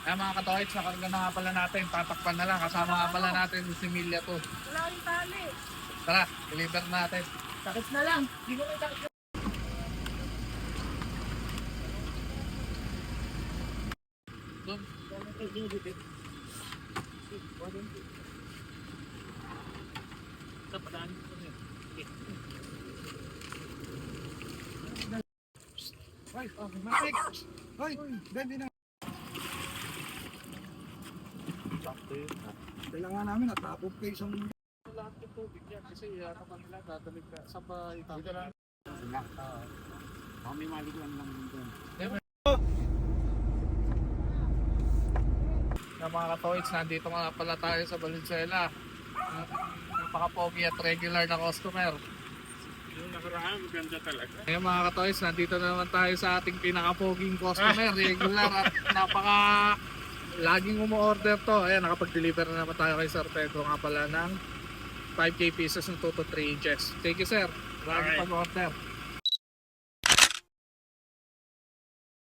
Kaya mga katoits, nakarga na nga pala natin. Tatakpan na lang. Kasama nga pala natin si Milya to. Wala rin tali. Tara, deliver natin. Takip na lang. Hindi ko may takip. Doon. Sa padaan ko niya. Hoy, matik! Hoy, hindi na. Sakto yun. Kailangan namin at tapos kayo isang... Lahat ng tubig yan kasi kapag nila dadalig ka sa pa itapon. Dito lang. May maliguan lang doon. Na mga katoits, nandito nga pala tayo sa Valenzuela. Napaka-pogi at regular na customer. Yung nakaraan, maganda talaga. Ngayon mga katoys, nandito na naman tayo sa ating pinaka-poging customer, regular at napaka laging umu-order to. Ayan, nakapag-deliver na naman tayo kay Sir Pedro nga pala ng 5K pieces ng 2 to 3 inches. Thank you sir, laging pag-order.